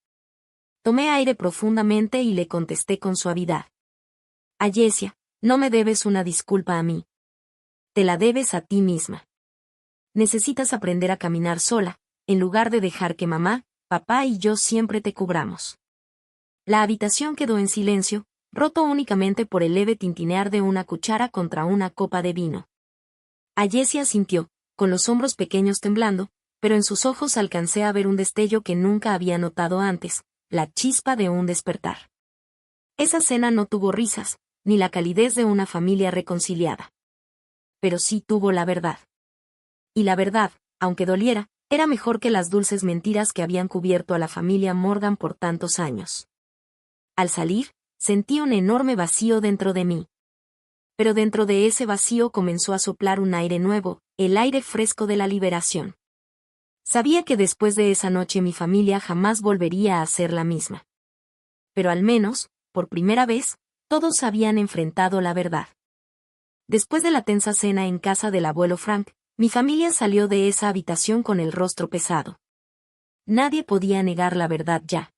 Tomé aire profundamente y le contesté con suavidad. Ayesia, no me debes una disculpa a mí. Te la debes a ti misma. Necesitas aprender a caminar sola, en lugar de dejar que mamá, papá y yo siempre te cubramos. La habitación quedó en silencio, roto únicamente por el leve tintinear de una cuchara contra una copa de vino. Ayesia asintió, con los hombros pequeños temblando, pero en sus ojos alcancé a ver un destello que nunca había notado antes, la chispa de un despertar. Esa cena no tuvo risas, ni la calidez de una familia reconciliada. Pero sí tuvo la verdad. Y la verdad, aunque doliera, era mejor que las dulces mentiras que habían cubierto a la familia Morgan por tantos años. Al salir, sentí un enorme vacío dentro de mí. Pero dentro de ese vacío comenzó a soplar un aire nuevo, el aire fresco de la liberación. Sabía que después de esa noche mi familia jamás volvería a ser la misma. Pero al menos, por primera vez, todos habían enfrentado la verdad. Después de la tensa cena en casa del abuelo Frank, mi familia salió de esa habitación con el rostro pesado. Nadie podía negar la verdad ya.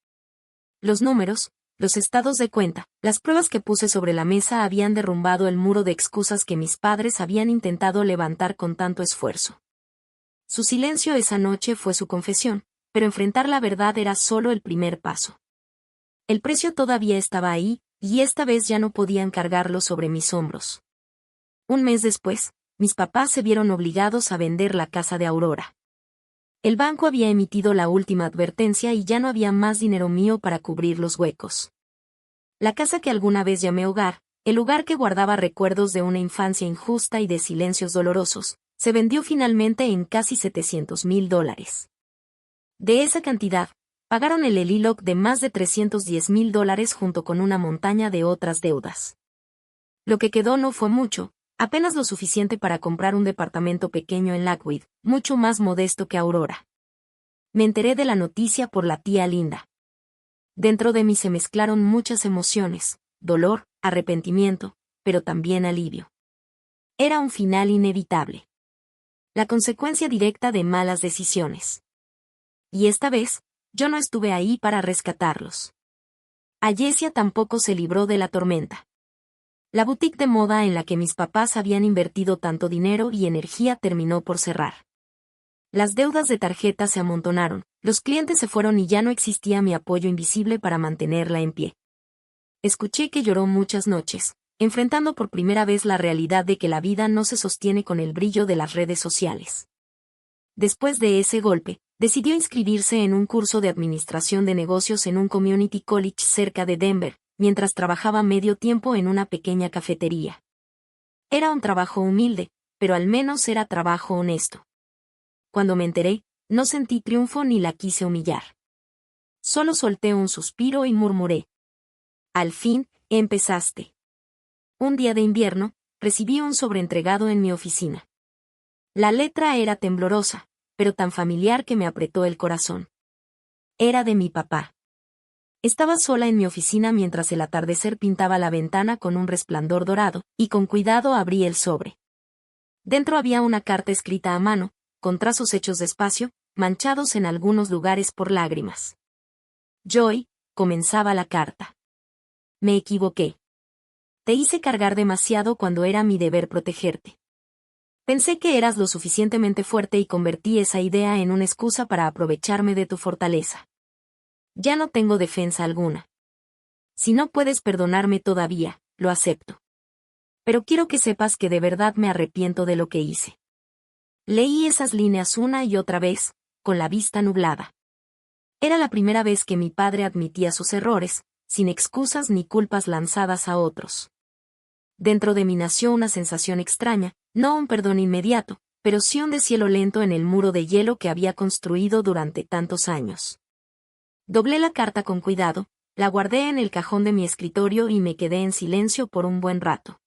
Los números, los estados de cuenta, las pruebas que puse sobre la mesa habían derrumbado el muro de excusas que mis padres habían intentado levantar con tanto esfuerzo. Su silencio esa noche fue su confesión, pero enfrentar la verdad era solo el primer paso. El precio todavía estaba ahí, y esta vez ya no podían cargarlo sobre mis hombros. Un mes después, mis papás se vieron obligados a vender la casa de Aurora. El banco había emitido la última advertencia y ya no había más dinero mío para cubrir los huecos. La casa que alguna vez llamé hogar, el lugar que guardaba recuerdos de una infancia injusta y de silencios dolorosos, se vendió finalmente en casi $700,000. De esa cantidad, pagaron el ELILOC de más de $310,000 junto con una montaña de otras deudas. Lo que quedó no fue mucho, apenas lo suficiente para comprar un departamento pequeño en Lakewood, mucho más modesto que Aurora. Me enteré de la noticia por la tía Linda. Dentro de mí se mezclaron muchas emociones, dolor, arrepentimiento, pero también alivio. Era un final inevitable. La consecuencia directa de malas decisiones. Y esta vez, yo no estuve ahí para rescatarlos. Ayesia tampoco se libró de la tormenta. La boutique de moda en la que mis papás habían invertido tanto dinero y energía terminó por cerrar. Las deudas de tarjeta se amontonaron, los clientes se fueron y ya no existía mi apoyo invisible para mantenerla en pie. Escuché que lloró muchas noches, enfrentando por primera vez la realidad de que la vida no se sostiene con el brillo de las redes sociales. Después de ese golpe, decidió inscribirse en un curso de administración de negocios en un community college cerca de Denver, mientras trabajaba medio tiempo en una pequeña cafetería. Era un trabajo humilde, pero al menos era trabajo honesto. Cuando me enteré, no sentí triunfo ni la quise humillar. Solo solté un suspiro y murmuré. Al fin, empezaste. Un día de invierno, recibí un sobreentregado en mi oficina. La letra era temblorosa, pero tan familiar que me apretó el corazón. Era de mi papá. Estaba sola en mi oficina mientras el atardecer pintaba la ventana con un resplandor dorado, y con cuidado abrí el sobre. Dentro había una carta escrita a mano, con trazos hechos despacio, manchados en algunos lugares por lágrimas. Joy, comenzaba la carta. Me equivoqué. Te hice cargar demasiado cuando era mi deber protegerte. Pensé que eras lo suficientemente fuerte y convertí esa idea en una excusa para aprovecharme de tu fortaleza. Ya no tengo defensa alguna. Si no puedes perdonarme todavía, lo acepto. Pero quiero que sepas que de verdad me arrepiento de lo que hice. Leí esas líneas una y otra vez, con la vista nublada. Era la primera vez que mi padre admitía sus errores, sin excusas ni culpas lanzadas a otros. Dentro de mí nació una sensación extraña, no un perdón inmediato, pero sí un deshielo lento en el muro de hielo que había construido durante tantos años. Doblé la carta con cuidado, la guardé en el cajón de mi escritorio y me quedé en silencio por un buen rato.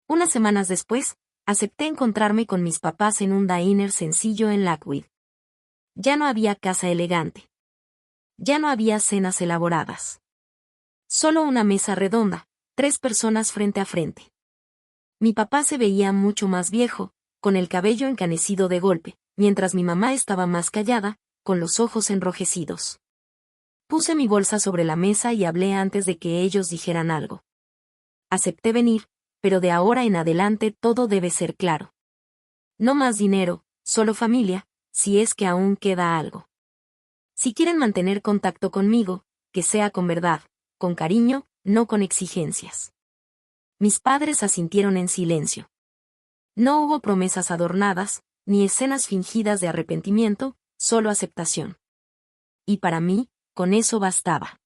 Unas semanas después, acepté encontrarme con mis papás en un diner sencillo en Lakewood. Ya no había casa elegante. Ya no había cenas elaboradas. Solo una mesa redonda, 3 personas frente a frente. Mi papá se veía mucho más viejo, con el cabello encanecido de golpe, mientras mi mamá estaba más callada, con los ojos enrojecidos. Puse mi bolsa sobre la mesa y hablé antes de que ellos dijeran algo. Acepté venir, pero de ahora en adelante todo debe ser claro. No más dinero, solo familia, si es que aún queda algo. Si quieren mantener contacto conmigo, que sea con verdad, con cariño, no con exigencias. Mis padres asintieron en silencio. No hubo promesas adornadas, ni escenas fingidas de arrepentimiento, solo aceptación. Y para mí, con eso bastaba.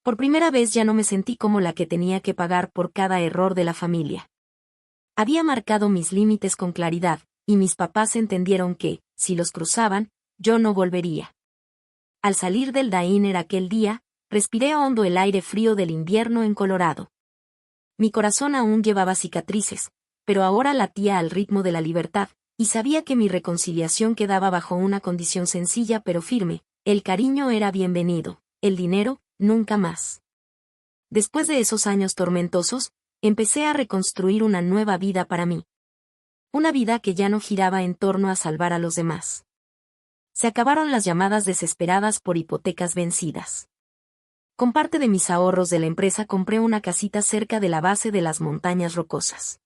Por primera vez ya no me sentí como la que tenía que pagar por cada error de la familia. Había marcado mis límites con claridad, y mis papás entendieron que, si los cruzaban, yo no volvería. Al salir del diner aquel día, respiré hondo el aire frío del invierno en Colorado. Mi corazón aún llevaba cicatrices, pero ahora latía al ritmo de la libertad, y sabía que mi reconciliación quedaba bajo una condición sencilla pero firme: el cariño era bienvenido, el dinero, nunca más. Después de esos años tormentosos, empecé a reconstruir una nueva vida para mí. Una vida que ya no giraba en torno a salvar a los demás. Se acabaron las llamadas desesperadas por hipotecas vencidas. Con parte de mis ahorros de la empresa compré una casita cerca de la base de las montañas rocosas.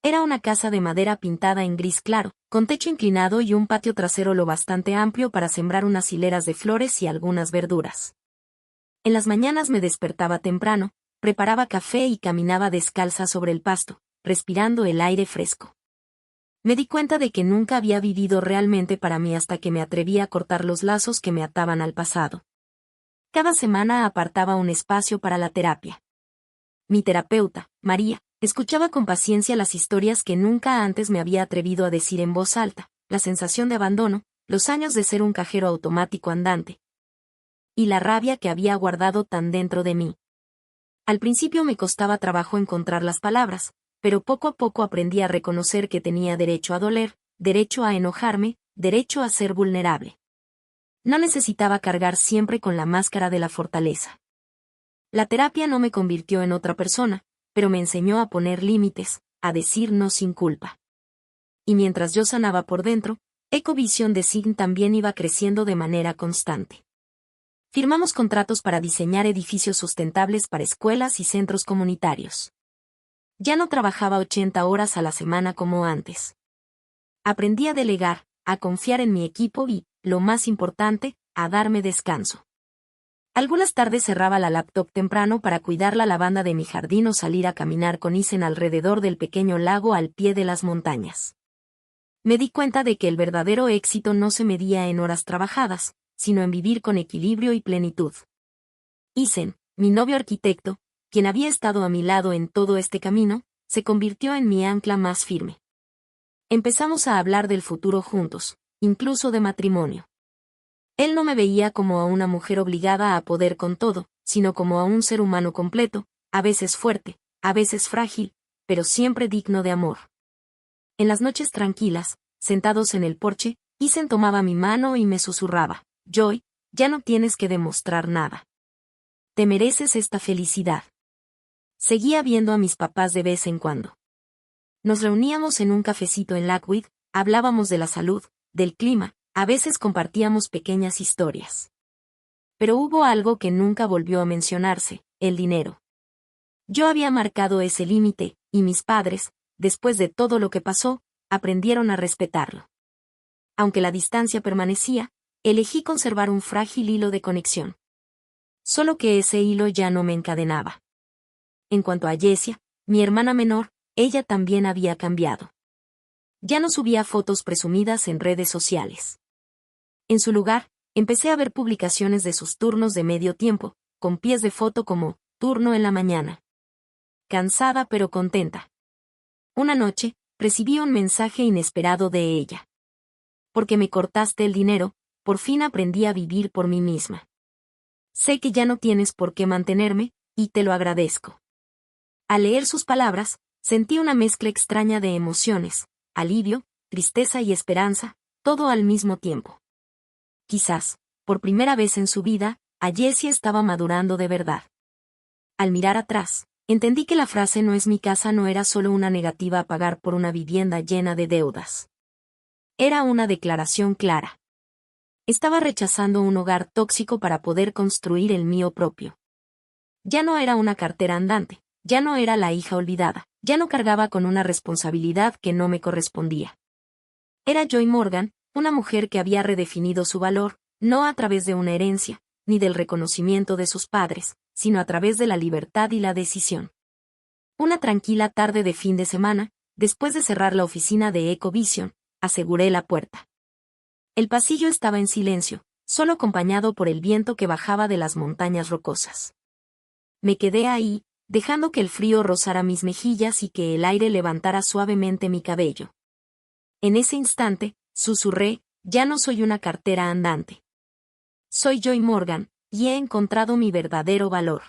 Era una casa de madera pintada en gris claro, con techo inclinado y un patio trasero lo bastante amplio para sembrar unas hileras de flores y algunas verduras. En las mañanas me despertaba temprano, preparaba café y caminaba descalza sobre el pasto, respirando el aire fresco. Me di cuenta de que nunca había vivido realmente para mí hasta que me atreví a cortar los lazos que me ataban al pasado. Cada semana apartaba un espacio para la terapia. Mi terapeuta, María, escuchaba con paciencia las historias que nunca antes me había atrevido a decir en voz alta, la sensación de abandono, los años de ser un cajero automático andante, y la rabia que había guardado tan dentro de mí. Al principio me costaba trabajo encontrar las palabras, pero poco a poco aprendí a reconocer que tenía derecho a doler, derecho a enojarme, derecho a ser vulnerable. No necesitaba cargar siempre con la máscara de la fortaleza. La terapia no me convirtió en otra persona, pero me enseñó a poner límites, a decir no sin culpa. Y mientras yo sanaba por dentro, Ecovisión Design también iba creciendo de manera constante. Firmamos contratos para diseñar edificios sustentables para escuelas y centros comunitarios. Ya no trabajaba 80 horas a la semana como antes. Aprendí a delegar, a confiar en mi equipo y, lo más importante, a darme descanso. Algunas tardes cerraba la laptop temprano para cuidar la lavanda de mi jardín o salir a caminar con Isen alrededor del pequeño lago al pie de las montañas. Me di cuenta de que el verdadero éxito no se medía en horas trabajadas, sino en vivir con equilibrio y plenitud. Isen, mi novio arquitecto, quien había estado a mi lado en todo este camino, se convirtió en mi ancla más firme. Empezamos a hablar del futuro juntos, incluso de matrimonio. Él no me veía como a una mujer obligada a poder con todo, sino como a un ser humano completo, a veces fuerte, a veces frágil, pero siempre digno de amor. En las noches tranquilas, sentados en el porche, Isen tomaba mi mano y me susurraba: Joy, ya no tienes que demostrar nada. Te mereces esta felicidad. Seguía viendo a mis papás de vez en cuando. Nos reuníamos en un cafecito en Lakewood, hablábamos de la salud, del clima, a veces compartíamos pequeñas historias. Pero hubo algo que nunca volvió a mencionarse: el dinero. Yo había marcado ese límite, y mis padres, después de todo lo que pasó, aprendieron a respetarlo. Aunque la distancia permanecía, elegí conservar un frágil hilo de conexión. Solo que ese hilo ya no me encadenaba. En cuanto a Jessia, mi hermana menor, ella también había cambiado. Ya no subía fotos presumidas en redes sociales. En su lugar, Empecé a ver publicaciones de sus turnos de medio tiempo, con pies de foto como turno en la mañana. Cansada pero contenta. Una noche, recibí un mensaje inesperado de ella. Porque me cortaste el dinero, por fin aprendí a vivir por mí misma. Sé que ya no tienes por qué mantenerme, y te lo agradezco. Al leer sus palabras, sentí una mezcla extraña de emociones, alivio, tristeza y esperanza, todo al mismo tiempo. Quizás, por primera vez en su vida, a Jessie estaba madurando de verdad. Al mirar atrás, entendí que la frase "no es mi casa" no era solo una negativa a pagar por una vivienda llena de deudas. Era una declaración clara. Estaba rechazando un hogar tóxico para poder construir el mío propio. Ya no era una cartera andante, ya no era la hija olvidada, ya no cargaba con una responsabilidad que no me correspondía. Era Joy Morgan, una mujer que había redefinido su valor, no a través de una herencia, ni del reconocimiento de sus padres, sino a través de la libertad y la decisión. Una tranquila tarde de fin de semana, después de cerrar la oficina de Ecovision, aseguré la puerta. El pasillo estaba en silencio, solo acompañado por el viento que bajaba de las montañas rocosas. Me quedé ahí, dejando que el frío rozara mis mejillas y que el aire levantara suavemente mi cabello. En ese instante, susurré, ya no soy una cartera andante. Soy Joy Morgan, y he encontrado mi verdadero valor.